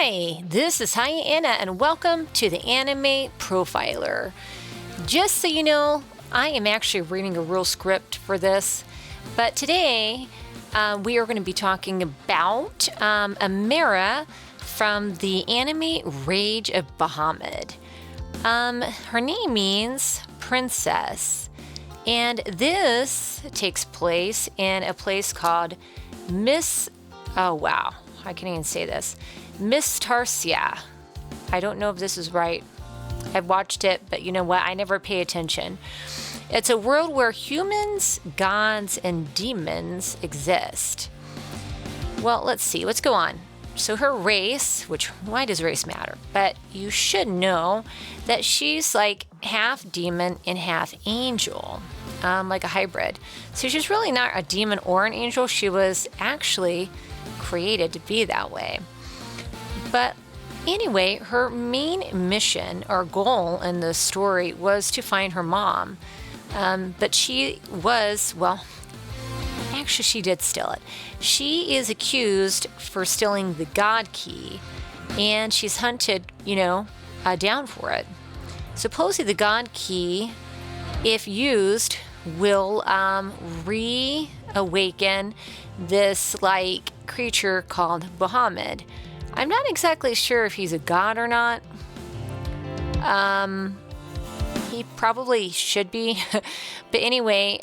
Hi, this is Anna, and welcome to the Anime Profiler. Just so you know, I am actually reading a real script for this, but today we are going to be talking about Amira from the anime Rage of Bahamut. Her name means princess, and this takes place in a place called I can't even say this. Miss Tarsia. I don't know if this is right. I've watched it, but you know what? I never pay attention. It's a world where humans, gods, and demons exist. Well, let's see. Let's go on. So her race, why does race matter? But you should know that she's like half demon and half angel, like a hybrid. So she's really not a demon or an angel. She was actually created to be that way. But anyway, her main mission or goal in the story was to find her mom. But she did steal it. She is accused for stealing the God Key, and she's hunted, down for it. Supposedly the God Key, if used, will reawaken this creature called Bahamut. I'm not exactly sure if he's a god or not. He probably should be. But anyway,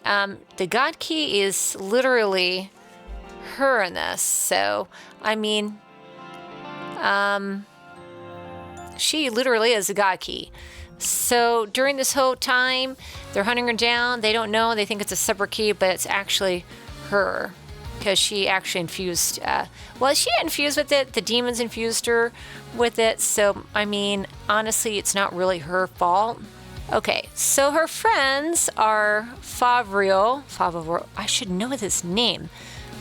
the God Key is literally her in this. So, she literally is the God Key. So during this whole time, they're hunting her down. They don't know. They think it's a separate key, but it's actually her. Because she actually infused, she infused with it. The demons infused her with it. So, honestly, it's not really her fault. Okay, so her friends are Favreau. I should know his name.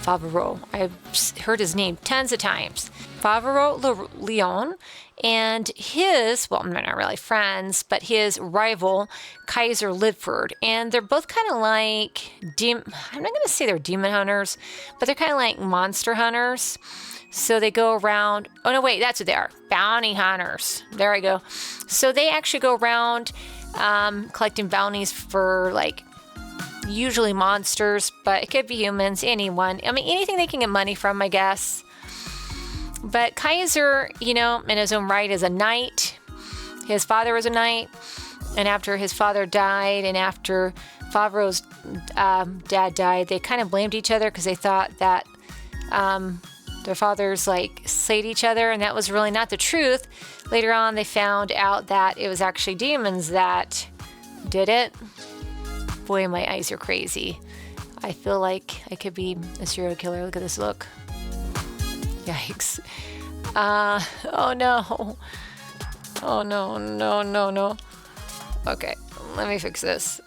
Favreau. I've heard his name tons of times. Favreau Leon and his, they're not really friends, but his rival, Kaiser Lidford. And they're both kind of like, I'm not going to say they're demon hunters, but they're kind of like monster hunters. So they go around, that's what they are, bounty hunters. There I go. So they actually go around collecting bounties for usually monsters, but it could be humans, anyone. Anything they can get money from, I guess. But Kaiser, in his own right, is a knight. His father was a knight. And after his father died and after Favreau's dad died, they kind of blamed each other because they thought that their fathers slayed each other. And that was really not the truth. Later on, they found out that it was actually demons that did it. Boy, my eyes are crazy. I feel like I could be a serial killer. Look at this look. Yikes. Oh no. Oh no. Okay, let me fix this.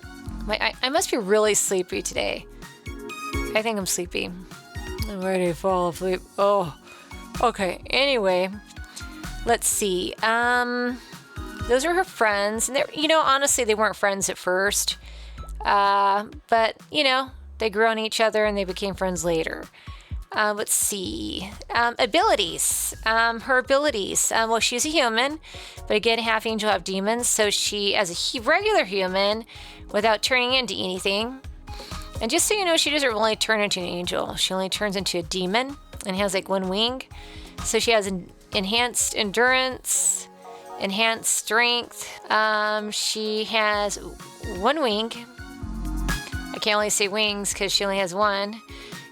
I must be really sleepy today. I think I'm sleepy. I'm ready to fall asleep. Oh, okay. Anyway, let's see. Those are her friends. And honestly, they weren't friends at first. But, they grew on each other and they became friends later. Let's see. Abilities. Her abilities. She's a human, but again, half angel, half demon. So she, as a regular human, without turning into anything. And just so you know, she doesn't really turn into an angel. She only turns into a demon and has one wing. So she has enhanced endurance, enhanced strength. She has one wing. I can't only say wings because she only has one,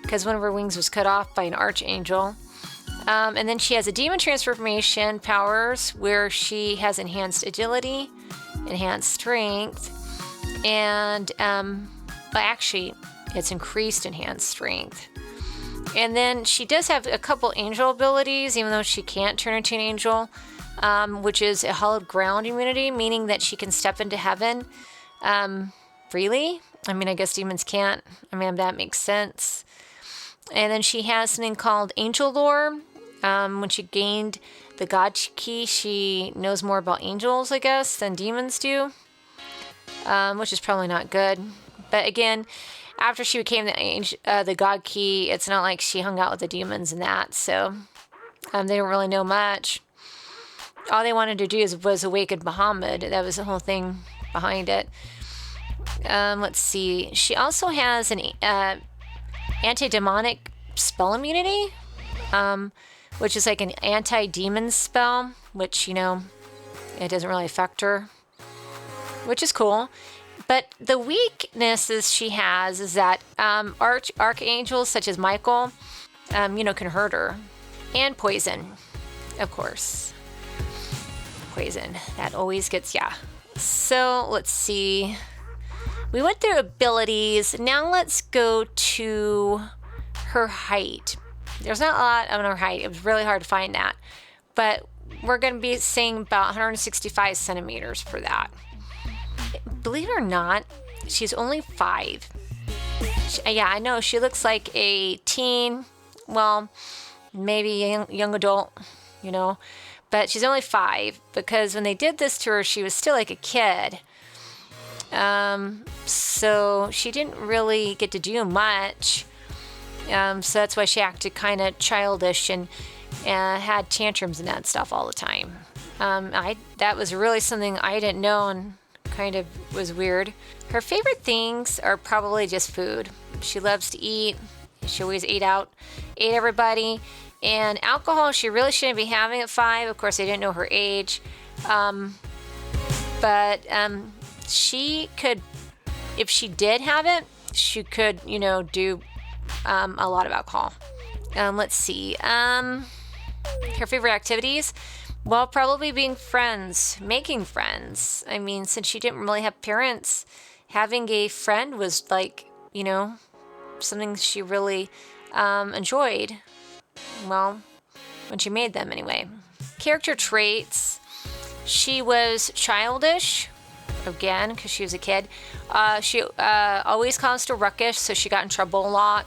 because one of her wings was cut off by an archangel. And then she has a demon transformation powers where she has enhanced agility, enhanced strength, and actually it's increased enhanced strength. And then she does have a couple angel abilities, even though she can't turn into an angel, which is a hallowed ground immunity, meaning that she can step into heaven freely. I guess demons can't. That makes sense. And then she has something called angel lore. When she gained the God Key, she knows more about angels, I guess, than demons do, which is probably not good. But again, after she became the God Key, it's not like she hung out with the demons and that, so they don't really know much. all they wanted to do was awaken Bahamut. That was the whole thing behind it. Let's see. She also has an anti-demonic spell immunity, which is like an anti-demon spell, which, you know, it doesn't really affect her, which is cool. But the weaknesses she has is that archangels such as Michael, you know, can hurt her. And poison, of course. Poison, that always gets, yeah. So let's see. We went through abilities. Now let's go to her height. There's not a lot on her height. It was really hard to find that. But we're going to be saying about 165 centimeters for that. Believe it or not, she's only 5. Yeah, I know. She looks like a teen. Well, maybe a young adult, you know. But she's only 5 because when they did this to her, she was still like a kid. So she didn't really get to do much. So that's why she acted kind of childish and had tantrums and that stuff all the time. That was really something I didn't know and kind of was weird. Her favorite things are probably just food. She loves to eat. She always ate everybody. And alcohol, she really shouldn't be having at 5. Of course, they didn't know her age. But she could, if she did have it, she could, you know, do a lot of alcohol. Let's see. Her favorite activities? Well, probably being friends, making friends. I mean, since she didn't really have parents, having a friend was like, you know, something she really enjoyed. Well, when she made them anyway. Character traits. She was childish, again, because she was a kid. She always caused a ruckus, so she got in trouble a lot.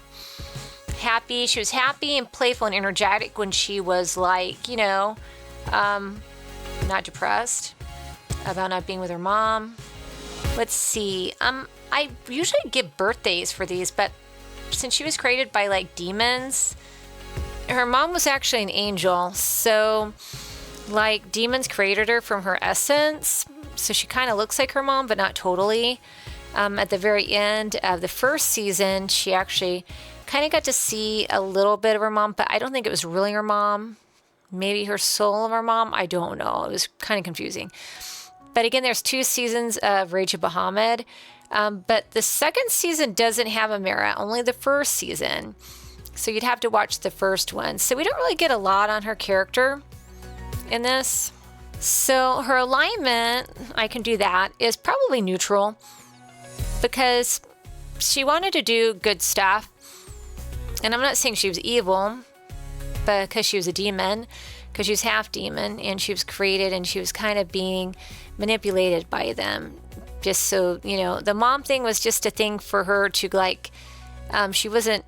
Happy. She was happy and playful and energetic when she was like, you know, not depressed about not being with her mom. Let's see. I usually give birthdays for these, but since she was created by like demons, her mom was actually an angel. So like demons created her from her essence. So she kind of looks like her mom, but not totally. At the very end of the first season, she actually kind of got to see a little bit of her mom, but I don't think it was really her mom. Maybe her soul of her mom. I don't know. It was kind of confusing. But again, there's 2 seasons of Rage of Bahamut. But the second season doesn't have Amira, only the first season. So you'd have to watch the first one. So we don't really get a lot on her character in this. So her alignment, I can do that, is probably neutral because she wanted to do good stuff. And I'm not saying she was evil, but because she was a demon, because she was half demon and she was created and she was kind of being manipulated by them. Just so, you know, the mom thing was just a thing for her to like, she wasn't,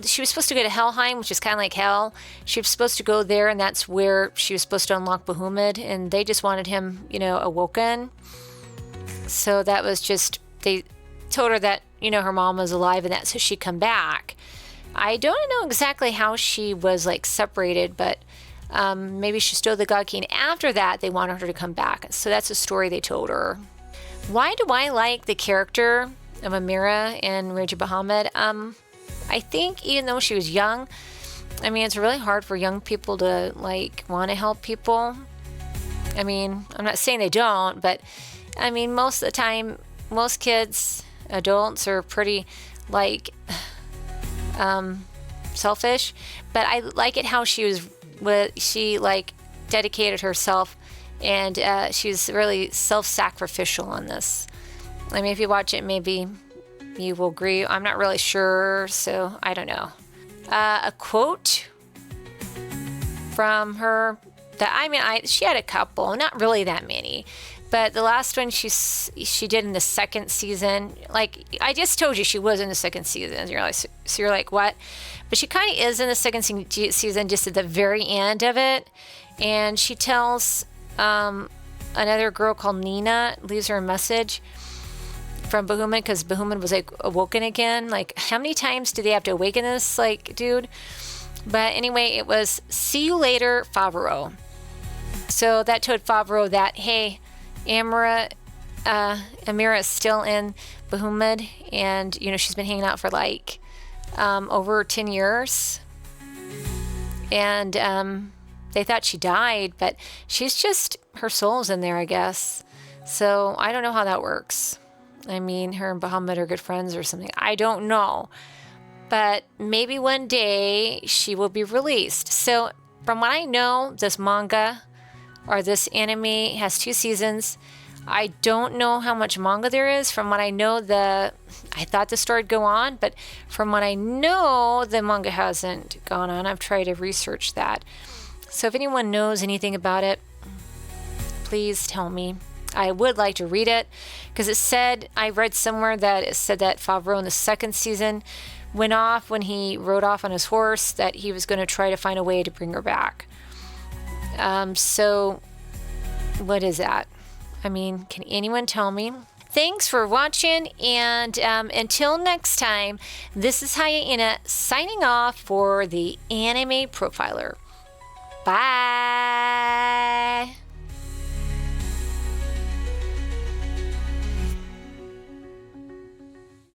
she was supposed to go to Helheim, which is kind of like hell. She was supposed to go there, and that's where she was supposed to unlock Bahamut, and they just wanted him, you know, awoken. So that was just, they told her that, you know, her mom was alive and that, so she'd come back. I don't know exactly how she was like separated, but maybe she stole the God Key, and after that, they wanted her to come back. So that's a story they told her. Why do I like the character of Amira in Rage of Bahamut? I think even though she was young, I mean, it's really hard for young people to like want to help people. I mean, I'm not saying they don't, but I mean, most of the time, most kids, adults are pretty like selfish. But I like it how she like dedicated herself, and she's really self-sacrificial on this. I mean, if you watch it, maybe you will agree. I'm not really sure, so I don't know. A quote from her that she had a couple, not really that many, but the last one she did in the second season. Like I just told you, she was in the second season. You're like, so you're like, what? But she kind of is in the second season, just at the very end of it, and she tells another girl called Nina, leaves her a message from Bahamut, because Bahamut was like awoken again. Like, how many times do they have to awaken this, like, dude? But anyway, it was, "See you later, Favreau." So that told Favreau that, hey, Amira is still in Bahamut, and she's been hanging out for like over 10 years, and they thought she died, but she's just, her soul's in there, I guess. So I don't know how that works. I mean, her and Bahamut are good friends or something. I don't know. But maybe one day she will be released. So from what I know, this manga or this anime has 2 seasons. I don't know how much manga there is. From what I know, I thought the story would go on, but from what I know, the manga hasn't gone on. I've tried to research that. So if anyone knows anything about it, please tell me. I would like to read it, because I read somewhere that it said that Favreau in the 2nd season went off when he rode off on his horse, that he was going to try to find a way to bring her back. So what is that? I mean, can anyone tell me? Thanks for watching, and until next time, this is Hyena signing off for the Anime Profiler. Bye!